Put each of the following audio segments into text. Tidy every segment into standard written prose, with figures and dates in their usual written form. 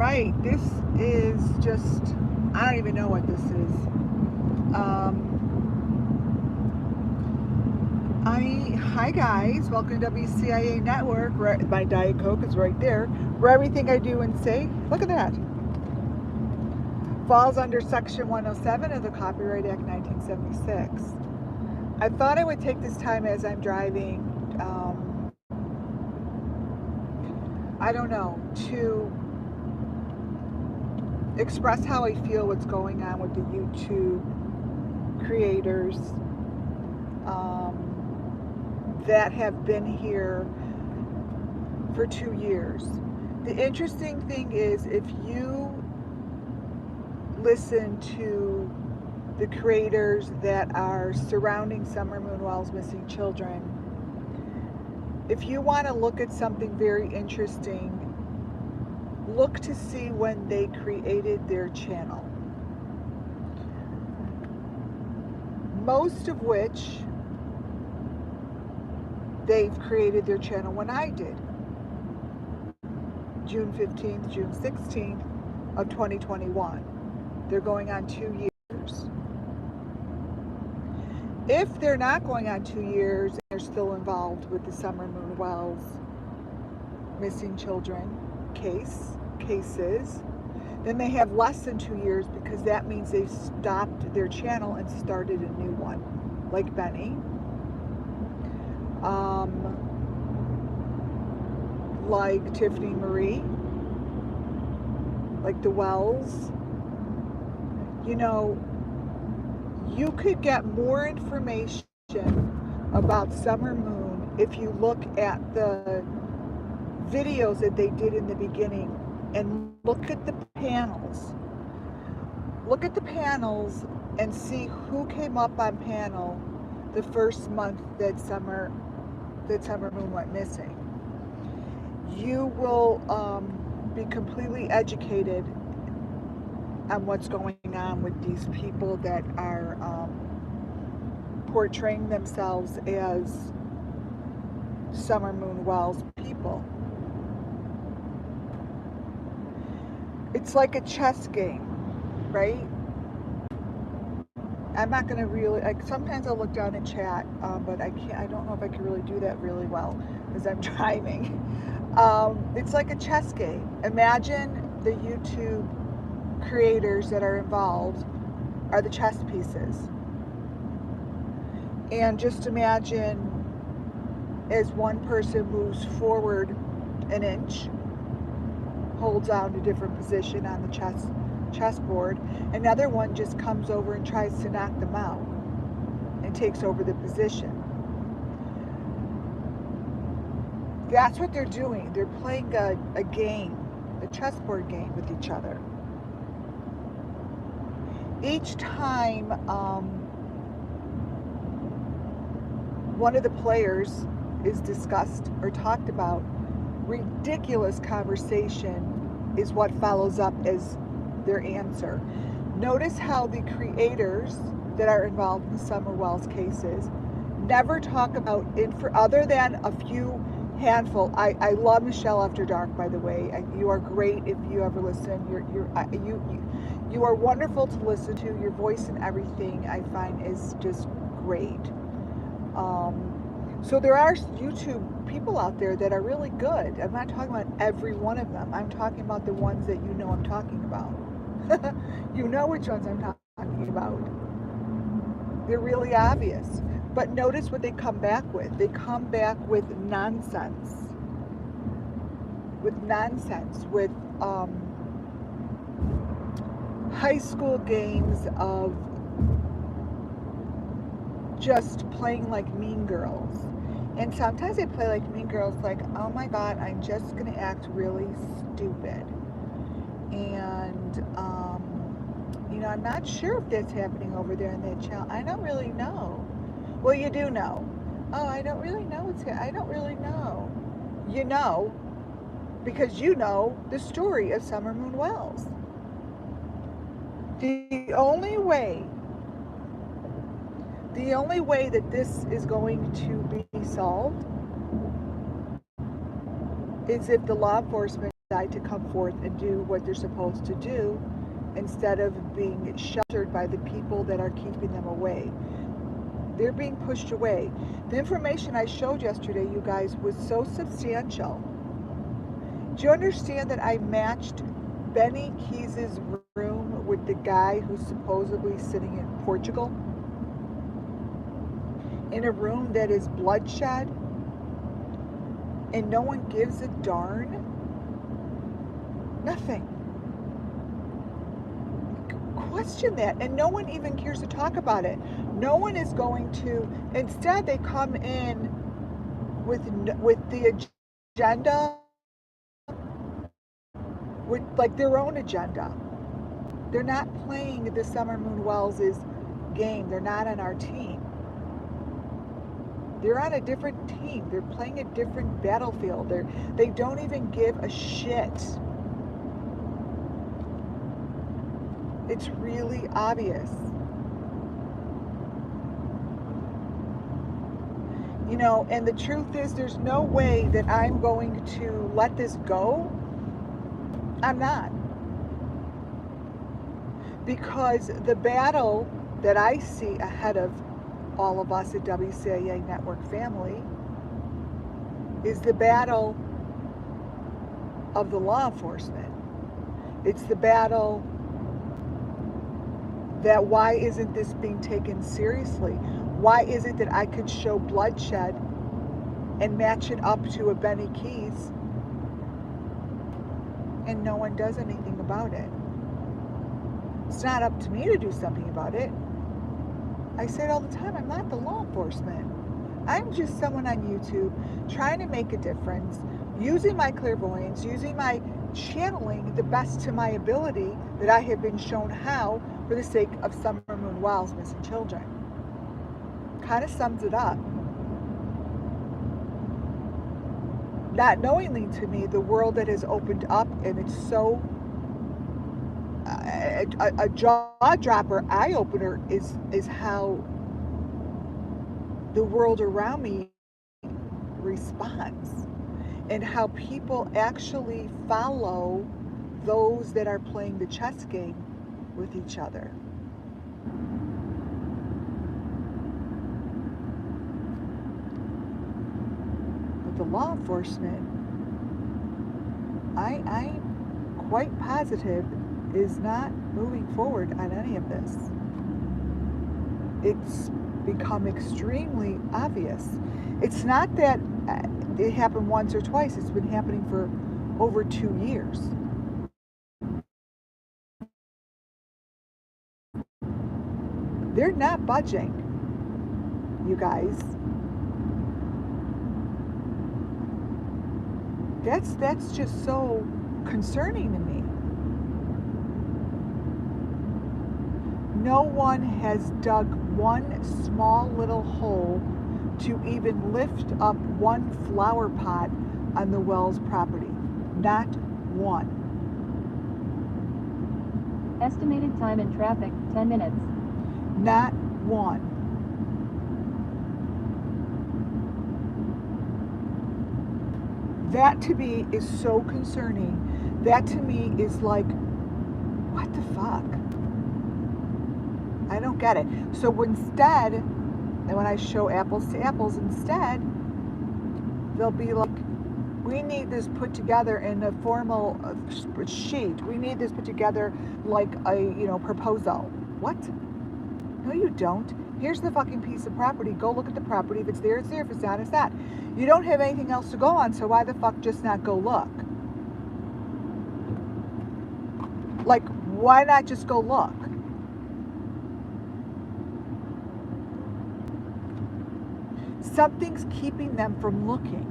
Right, this is just, I don't even know what this is. Hi guys, welcome to WCIA Network. My Diet Coke is right there. Where everything I do and say, look at that, falls under Section 107 of the Copyright Act 1976. I thought I would take this time as I'm driving, I don't know, to express how I feel what's going on with the YouTube creators that have been here for 2 years. The interesting thing is, if you listen to the creators that are surrounding Summer Moon Wells' missing children, if you want to look at something very interesting, look to see when they created their channel. Most of which they've created their channel when I did. June 15th, June 16th of 2021. They're going on 2 years. If they're not going on 2 years and they're still involved with the Summer Moon Wells missing children cases, then they have less than 2 years, because that means they've stopped their channel and started a new one, like Benny, like Tiffany Marie, like the Wells. You know, you could get more information about Summer Moon if you look at the videos that they did in the beginning and look at the panels. Look at the panels and see who came up on panel the first month that Summer Moon went missing. You will be completely educated on what's going on with these people that are portraying themselves as Summer Moon Wells people. It's like a chess game, right? I'm not going to really, like, sometimes I'll look down and chat, but I don't know if I can really do that really well because I'm driving. It's like a chess game. Imagine the YouTube creators that are involved are the chess pieces. And just imagine, as one person moves forward an inch, holds down a different position on the chessboard, another one just comes over and tries to knock them out and takes over the position. That's what they're doing. They're playing a game, a chessboard game with each other. Each time one of the players is discussed or talked about, ridiculous conversation is what follows up as their answer. Notice how the creators that are involved in the Summer Wells cases never talk about other than a few handful. I love Michelle After Dark, by the way. You are great if you ever listen. You are wonderful to listen to. Your voice and everything, I find, is just great. So there are YouTube people out there that are really good. I'm not talking about every one of them. I'm talking about the ones that you know I'm talking about. You know which ones I'm talking about. They're really obvious. But notice what they come back with. They come back with nonsense. With high school games of just playing like Mean Girls. And sometimes they play like Mean Girls, like, oh my God, I'm just going to act really stupid. And, I'm not sure if that's happening over there in that channel. I don't really know. Well, you do know. Oh, I don't really know I don't really know. You know, because you know the story of Summer Moon Wells. The only way that this is going to be solved is if the law enforcement decide to come forth and do what they're supposed to do instead of being sheltered by the people that are keeping them away. They're being pushed away. The information I showed yesterday, you guys, was so substantial. Do you understand that I matched Benny Keys' room with the guy who's supposedly sitting in Portugal? In a room that is bloodshed? And no one gives a darn? Nothing. Question that, and no one even cares to talk about it. No one is going to. Instead, they come in with the agenda, with like their own agenda. They're not playing the Summer Moon Wells' game. They're not on our team. They're on a different team. They're playing a different battlefield. They don't even give a shit. It's really obvious. You know, and the truth is, there's no way that I'm going to let this go. I'm not. Because the battle that I see ahead of all of us at WCIA Network family is the battle of the law enforcement. It's the battle that why isn't this being taken seriously? Why is it that I could show bloodshed and match it up to a Benny Keys and no one does anything about it? It's not up to me to do something about it. I say it all the time, I'm not the law enforcement. I'm just someone on YouTube trying to make a difference, using my clairvoyance, using my channeling the best to my ability that I have been shown how for the sake of Summer Moon Wells' missing children. Kind of sums it up. Not knowingly to me, the world that has opened up, and it's so a jaw-dropper, eye-opener is how the world around me responds and how people actually follow those that are playing the chess game with each other. But the law enforcement, I'm quite positive, is not moving forward on any of this. It's become extremely obvious. It's not that it happened once or twice. It's been happening for over 2 years. They're not budging, you guys. That's just so concerning to me. No one has dug one small little hole to even lift up one flower pot on the Wells property. Not one. Estimated time in traffic, 10 minutes. Not one. That to me is so concerning. That to me is like, what the fuck? I don't get it. So instead, and when I show apples to apples, instead, they'll be like, we need this put together in a formal sheet. We need this put together like a, proposal. What? No, you don't. Here's the fucking piece of property. Go look at the property. If it's there, it's there. If it's not, it's not. You don't have anything else to go on, so why the fuck just not go look? Like, why not just go look? Something's keeping them from looking.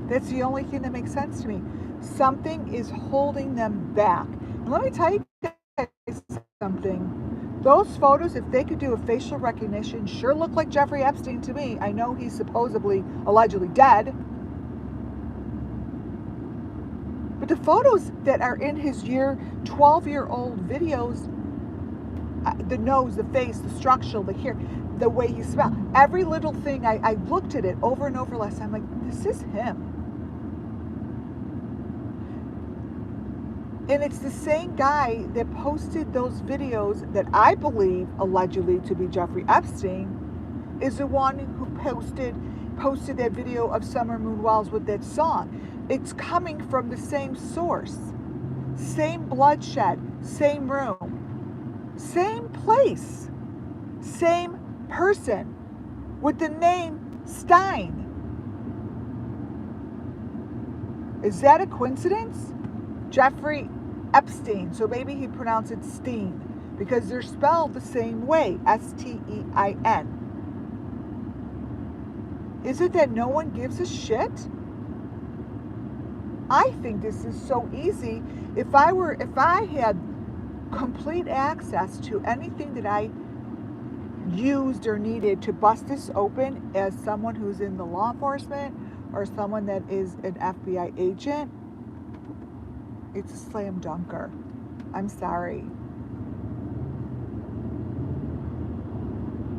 That's the only thing that makes sense to me. Something is holding them back. And let me tell you guys something. Those photos, if they could do a facial recognition, sure look like Jeffrey Epstein to me. I know he's supposedly, allegedly dead. But the photos that are in his 12-year-old videos, the nose, the face, the structure, the hair, the way he smelled, every little thing, I looked at it over and over last time. I'm like, this is him. And it's the same guy that posted those videos that I believe allegedly to be Jeffrey Epstein is the one who posted that video of Summer Moon Wells with that song. It's coming from the same source. Same bloodshed, same room, same place, same person with the name Stein. Is that a coincidence? Jeffrey Epstein, so maybe he pronounced it Steen because they're spelled the same way, Stein. Is it that no one gives a shit? I think this is so easy. If I had complete access to anything that I used or needed to bust this open as someone who's in the law enforcement or someone that is an FBI agent, it's a slam dunker. I'm sorry.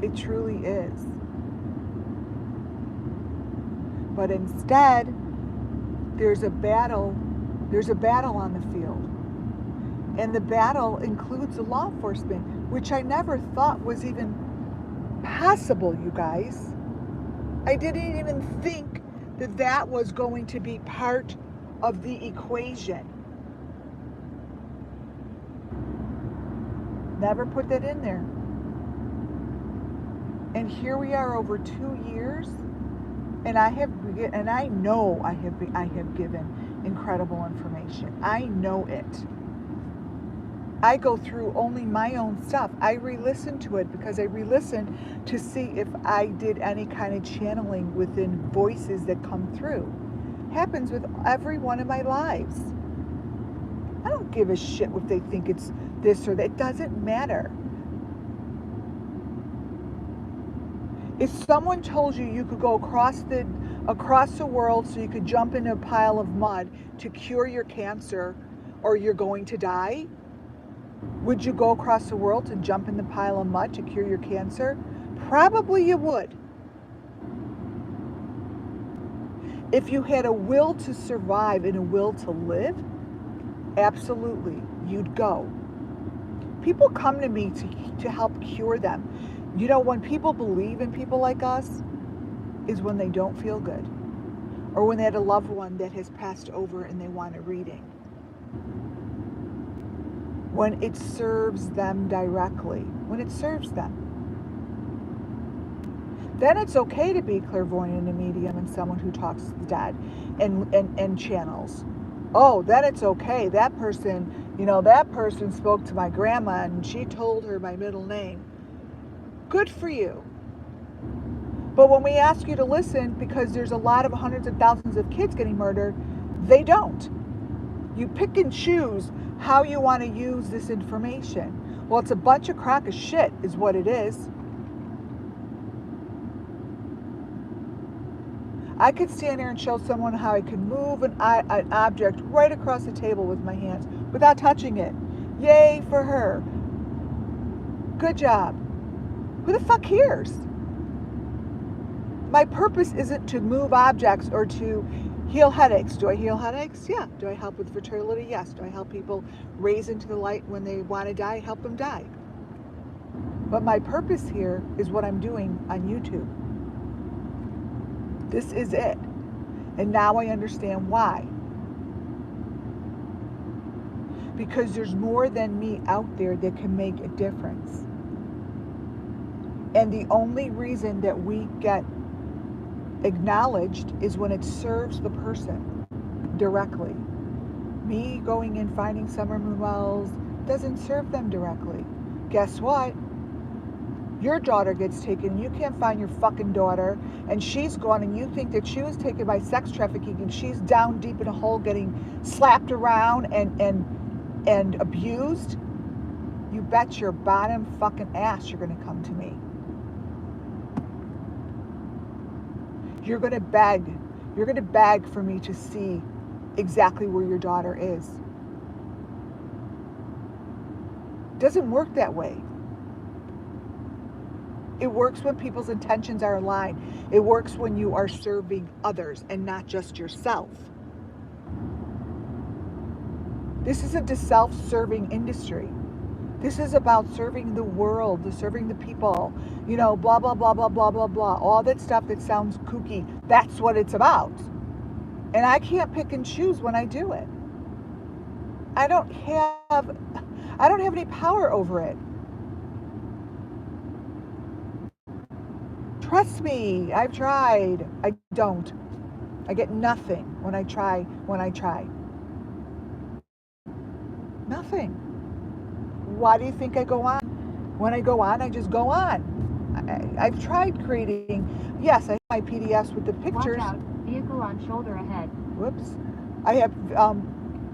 It truly is. But instead, there's a battle on the field. And the battle includes the law enforcement, which I never thought was even possible, you guys. I didn't even think that that was going to be part of the equation. Never put that in there. And here we are over 2 years, and I know I have given incredible information. I know it. I go through only my own stuff. I re-listen to it because I re-listen to see if I did any kind of channeling within voices that come through. Happens with every one of my lives. I don't give a shit if they think it's this or that. It doesn't matter. If someone told you you could go across the world so you could jump in a pile of mud to cure your cancer or you're going to die, would you go across the world to jump in the pile of mud to cure your cancer? Probably you would. If you had a will to survive and a will to live, absolutely, you'd go. People come to me to help cure them. You know, when people believe in people like us is when they don't feel good or when they had a loved one that has passed over and they want a reading. When it serves them directly, when it serves them. Then it's okay to be clairvoyant and a medium and someone who talks to the dead and channels. Oh, then it's okay. That person spoke to my grandma and she told her my middle name. Good for you. But when we ask you to listen, because there's a lot of hundreds of thousands of kids getting murdered, they don't. You pick and choose how you want to use this information. Well, it's a bunch of crock of shit is what it is. I could stand there and show someone how I can move an object right across the table with my hands without touching it. Yay for her. Good job. Who the fuck cares? My purpose isn't to move objects or to heal headaches. Do I heal headaches? Yeah. Do I help with fertility? Yes. Do I help people raise into the light when they want to die? Help them die. But my purpose here is what I'm doing on YouTube. This is it. And now I understand why. Because there's more than me out there that can make a difference. And the only reason that we get acknowledged is when it serves the person directly. Me going and finding Summer Moon Wells doesn't serve them directly. Guess what? Your daughter gets taken, you can't find your fucking daughter, and she's gone, and you think that she was taken by sex trafficking, and she's down deep in a hole getting slapped around and abused. You bet your bottom fucking ass you're gonna come to me. You're gonna beg for me to see exactly where your daughter is. It doesn't work that way. It works when people's intentions are aligned. It works when you are serving others and not just yourself. This isn't a self-serving industry. This is about serving the world, serving the people, blah, blah, blah, blah, blah, blah, blah. All that stuff that sounds kooky, that's what it's about. And I can't pick and choose when I do it. I don't have any power over it. Trust me, I've tried. I don't. I get nothing when I try. Nothing. Why do you think I go on? When I go on, I just go on. I've tried creating, yes, I have my PDFs with the pictures. Watch out, vehicle on shoulder ahead. Whoops. I have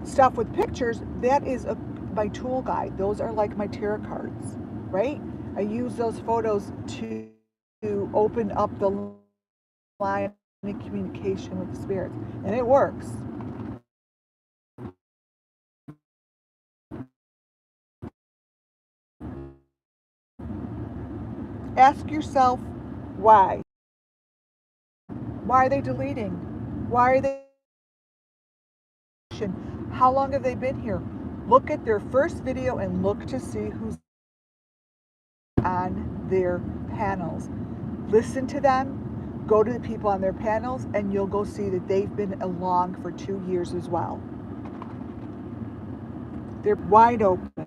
stuff with pictures. That is my tool guide. Those are like my tarot cards, right? I use those photos to open up the line of communication with the spirits, and it works. Ask yourself why. Why are they deleting? Why are they? How long have they been here? Look at their first video and look to see who's on their panels. Listen to them, go to the people on their panels, and you'll go see that they've been along for 2 years as well. They're wide open.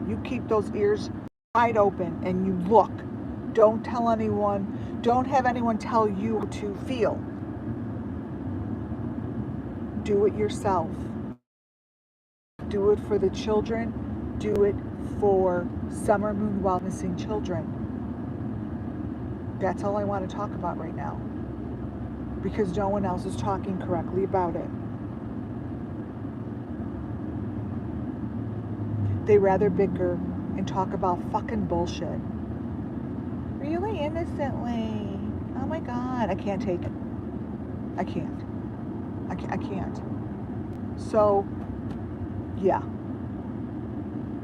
You keep those ears wide open and you look. Don't tell anyone, don't have anyone tell you how to feel. Do it yourself. Do it for the children. Do it for Summer Moon while missing children. That's all I want to talk about right now, because no one else is talking correctly about it. They rather bicker and talk about fucking bullshit. Really innocently. Oh my God, I can't take it. I can't. So, yeah.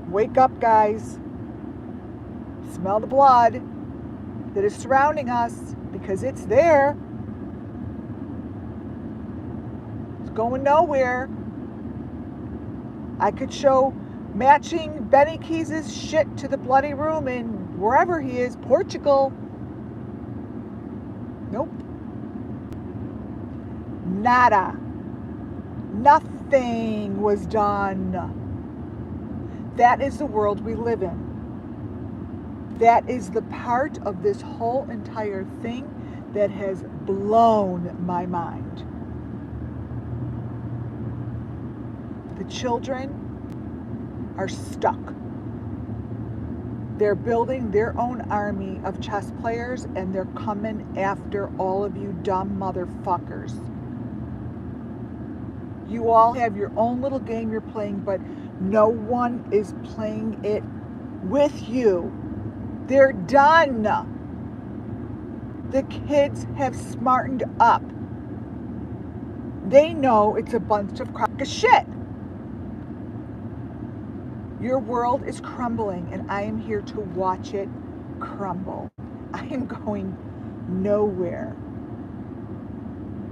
Wake up, guys. Smell the blood that is surrounding us, because it's there. It's going nowhere. I could show matching Benny Keys' shit to the bloody room in wherever he is, Portugal. Nope. Nada. Nothing was done. That is the world we live in. That is the part of this whole entire thing that has blown my mind. The children are stuck. They're building their own army of chess players, and they're coming after all of you dumb motherfuckers. You all have your own little game you're playing, but no one is playing it with you. They're done. The kids have smartened up. They know it's a bunch of crock of shit. Your world is crumbling, and I am here to watch it crumble. I am going nowhere.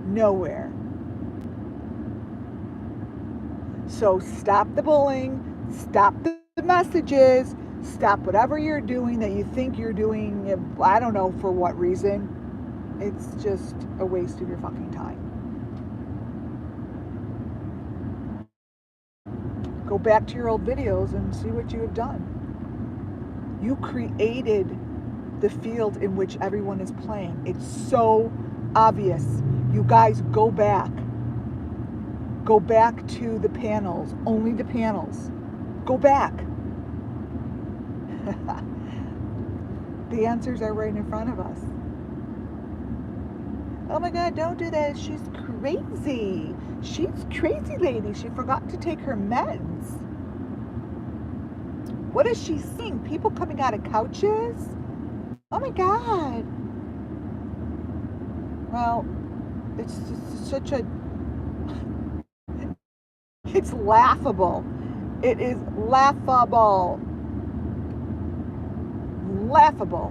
Nowhere. So stop the bullying, stop the messages, stop whatever you're doing that you think you're doing, I don't know for what reason. It's just a waste of your fucking time. Go back to your old videos and see what you have done. You created the field in which everyone is playing. It's so obvious. You guys, go back. Go back to the panels, only the panels. Go back. The answers are right in front of us. Oh my God, don't do that. She's crazy. She's crazy lady. She forgot to take her meds. What is she seeing? People coming out of couches? Oh my God. Well, it's just such a... It's laughable. It is laughable. Laughable.